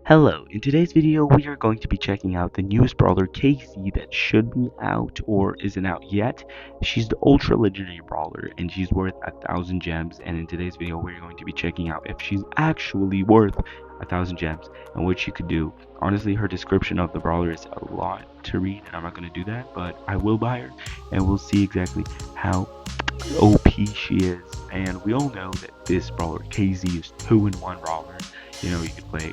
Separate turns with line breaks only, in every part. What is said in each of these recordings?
Hello, in today's video we are going to be checking out the newest brawler Casey that should be out or isn't out yet. She's the ultra legendary brawler and she's worth 1,000 gems, and in today's video we're going to be checking out if she's actually worth 1,000 gems and what she could do. Honestly, her description of the brawler is a lot to read and I'm not going to do that, but I will buy her and we'll see exactly how OP she is. And we all know that this brawler KZ is 2-in-1 brawler. You know, you could play.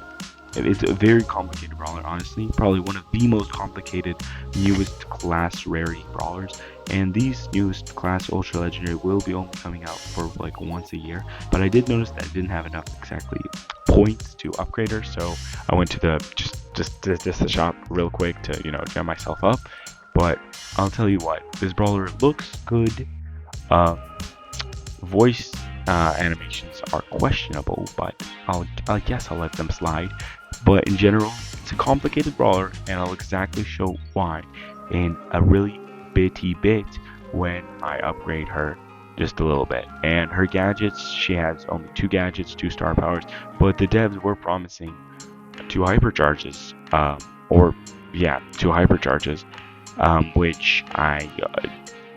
It's a very complicated brawler, honestly. Probably one of the most complicated, newest class rarity brawlers. And these newest class ultra legendary will be only coming out for like once a year. But I did notice that I didn't have enough exactly points to upgrade her, so I went to the just the shop real quick to get myself up. But I'll tell you what, this brawler looks good. Um, Voice animations are questionable, but I guess I'll let them slide. But in general, it's a complicated brawler, and I'll exactly show why in a really bitty bit when I upgrade her just a little bit. And her gadgets, she has only 2 gadgets, 2 star powers, but the devs were promising 2 hypercharges, or yeah, 2 hypercharges, which I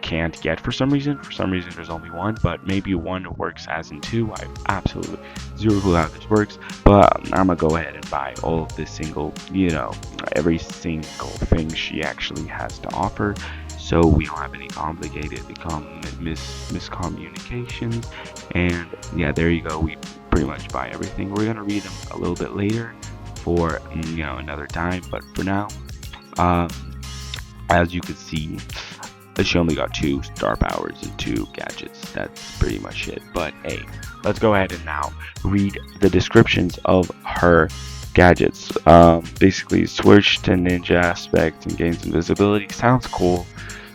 can't get for some reason. For some reason, there's only one, but maybe one works as in 2. I have absolutely zero clue how this works, but I'm gonna go ahead and buy all of this every single thing she actually has to offer, so we don't have any complicated miscommunications. And yeah, there you go. We pretty much buy everything. We're gonna read them a little bit later for another time, but for now, um, as you can see, she only got 2 star powers and 2 gadgets. That's pretty much it. But hey, let's go ahead and now read the descriptions of her gadgets. Basically, switch to ninja aspect and gains invisibility. Sounds cool.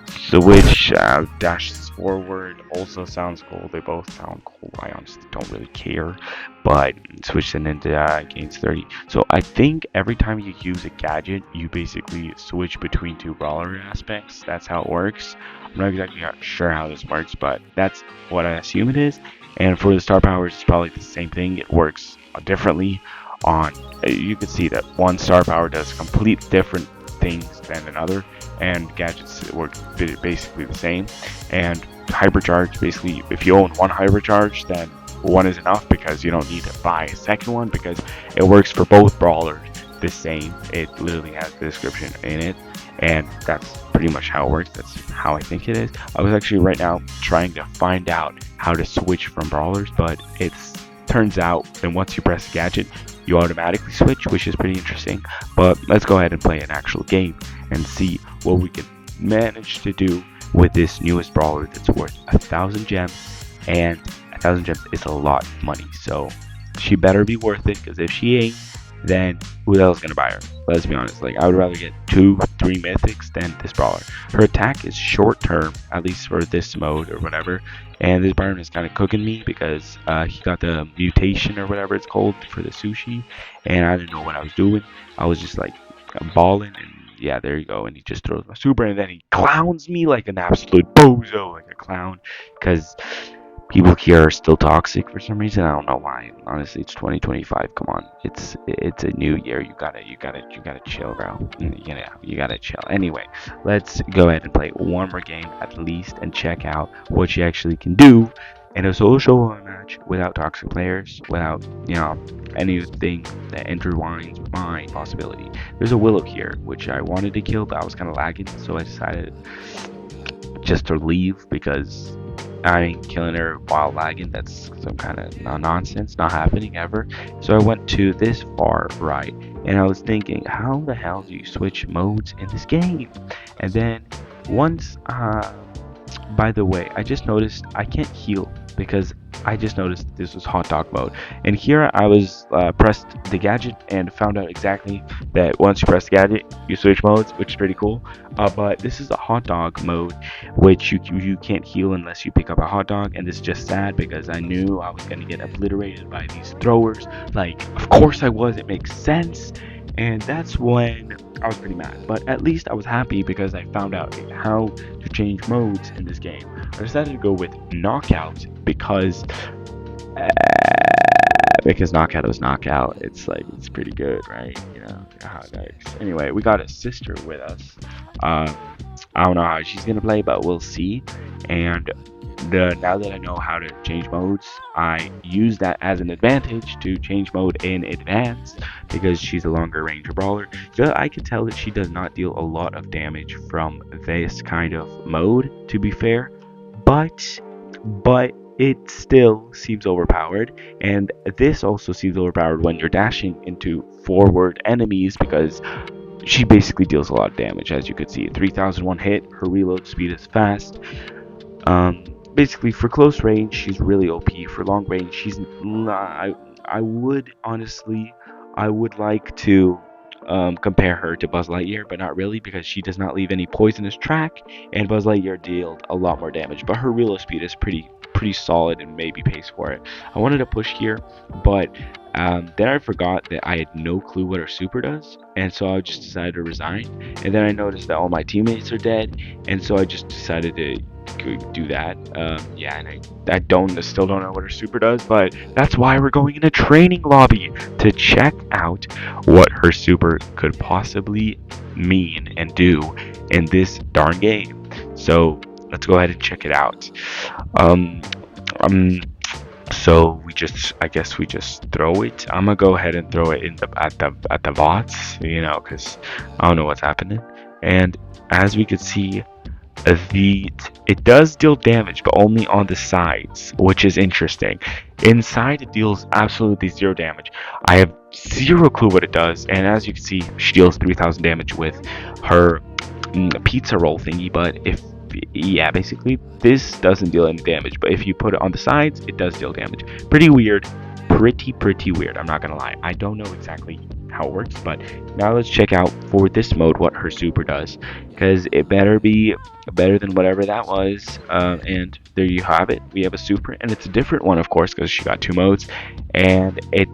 Switch dashes forward also sounds cool. They both sound cool. I honestly don't really care. But switch to ninja gains 30. So I think every time you use a gadget, you basically switch between 2 brawler aspects. That's how it works. I'm not exactly sure how this works, but that's what I assume it is. And for the star powers, it's probably the same thing. It works differently on. You can see that 1 star power does complete different things than another, and gadgets work basically the same. And hypercharge, basically, if you own 1 hypercharge, then one is enough because you don't need to buy a second one, because it works for both brawlers the same. It literally has the description in it, and that's pretty much how it works. That's how I think it is. I was actually right now trying to find out how to switch from brawlers, but it turns out that once you press a gadget, you automatically switch, which is pretty interesting. But let's go ahead and play an actual game and see what we can manage to do with this newest brawler that's worth 1,000 gems. And 1,000 gems is a lot of money, so she better be worth it, because if she ain't, then who the hell's gonna buy her? Let's be honest, like, I would rather get 2-3 mythics than this brawler. Her attack is short term, at least for this mode or whatever, and this Byron is kind of cooking me because he got the mutation or whatever it's called for the sushi, and I didn't know what I was doing. I was just like balling, and yeah, there you go. And he just throws my super, and then he clowns me like an absolute bozo, like a clown, because people here are still toxic for some reason. I don't know why. Honestly, it's 2025. Come on, it's a new year. You gotta chill, bro. You gotta chill. Anyway, let's go ahead and play one more game at least and check out what she actually can do in a social match without toxic players, without anything that intertwines with my possibility. There's a Willow here, which I wanted to kill, but I was kind of lagging, so I decided just to leave, because I ain't killing her while lagging. That's some kind of nonsense, not happening ever. So I went to this far right, and I was thinking, how the hell do you switch modes in this game? And then once, by the way, I just noticed I can't heal, because I just noticed this was hot dog mode. And here I was pressed the gadget and found out exactly that once you press the gadget, you switch modes, which is pretty cool. But this is a hot dog mode, which you can't heal unless you pick up a hot dog. And this is just sad, because I knew I was gonna get obliterated by these throwers. Like, of course I was. It makes sense. And that's when I was pretty mad. But at least I was happy, because I found out how to change modes in this game. I decided to go with knockout because because knockout is knockout. It's like, it's pretty good, right? You know how it works. Anyway, we got a sister with us. I don't know how she's gonna play, but we'll see. And now that I know how to change modes, I use that as an advantage to change mode in advance because she's a longer range brawler. So I can tell that she does not deal a lot of damage from this kind of mode, to be fair, but it still seems overpowered, and this also seems overpowered when you're dashing into forward enemies because she basically deals a lot of damage. As you could see, 3001 hit, her reload speed is fast. Basically for close range she's really OP. For long range she's not. I would honestly, I would like to compare her to Buzz Lightyear, but not really, because she does not leave any poisonous track, and Buzz Lightyear dealt a lot more damage, but her reload speed is pretty solid and maybe pays for it. I wanted to push here, but then I forgot that I had no clue what her super does, and so I just decided to resign. And then I noticed that all my teammates are dead, and so I just decided to do that. Yeah, and I still don't know what her super does, but that's why we're going in a training lobby to check out what her super could possibly mean and do in this darn game. So let's go ahead and check it out. Um, um, so I guess we just throw it. I'm gonna go ahead and throw it at the bots, you know, because I don't know what's happening. And as we can see, it does deal damage, but only on the sides, which is interesting. Inside it deals absolutely zero damage. I have zero clue what it does, and as you can see, she deals 3000 damage with her pizza roll thingy. But yeah, basically this doesn't deal any damage, but if you put it on the sides, it does deal damage. Pretty weird. Pretty weird, I'm not gonna lie. I don't know exactly how it works, but now let's check out for this mode what her super does, because it better be better than whatever that was. And there you have it. We have a super, and it's a different one, of course, because she got two modes, and it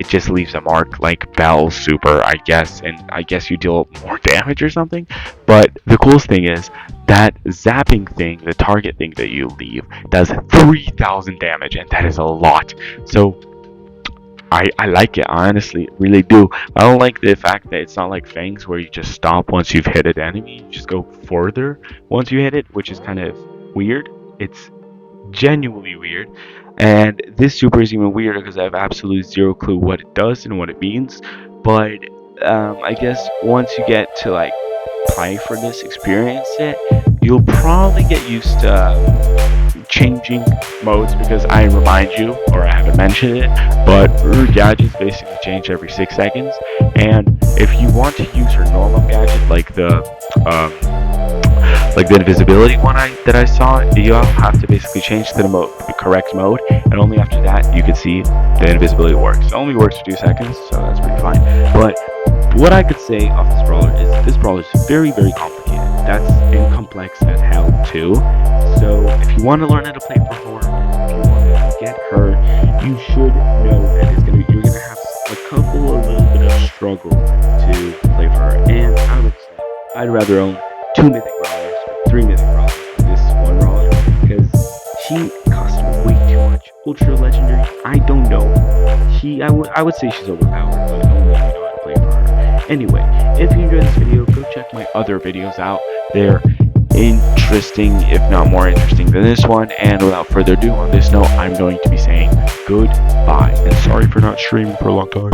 just leaves a mark like Belle's super, I guess. And I guess you deal more damage or something. But the coolest thing is that zapping thing, the target thing that you leave, does 3000 damage, and that is a lot. So I like it, I honestly really do. I don't like the fact that it's not like Fangs where you just stop once you've hit an enemy, you just go further once you hit it, which is kind of weird. It's genuinely weird. And this super is even weirder because I have absolutely zero clue what it does and what it means. But I guess once you get to like play for this, experience it, you'll probably get used to changing modes, because I remind you, or I haven't mentioned it, but her gadgets basically change every 6 seconds. And if you want to use her normal gadget, like the invisibility one that I saw, you'll have to basically change to the correct mode, and only after that you can see the invisibility works. It only works for 2 seconds, so that's pretty fine. But what I could say of this brawler is this brawler is very complicated. That's complex as hell too. So if you want to learn how to play for her, if you want to get her, you should know that you're gonna have a little bit of struggle to play for her. And I would say I'd rather own 2 mythic brawlers or 3 mythic brawlers than this one brawler, because she costs way too much. Ultra legendary, I don't know. I would say she's overpowered, but only if you know how to play for her. Anyway, if you enjoyed this video, go check my other videos out. They're interesting, if not more interesting than this one. And without further ado, on this note, I'm going to be saying goodbye, and sorry for not streaming for a long time.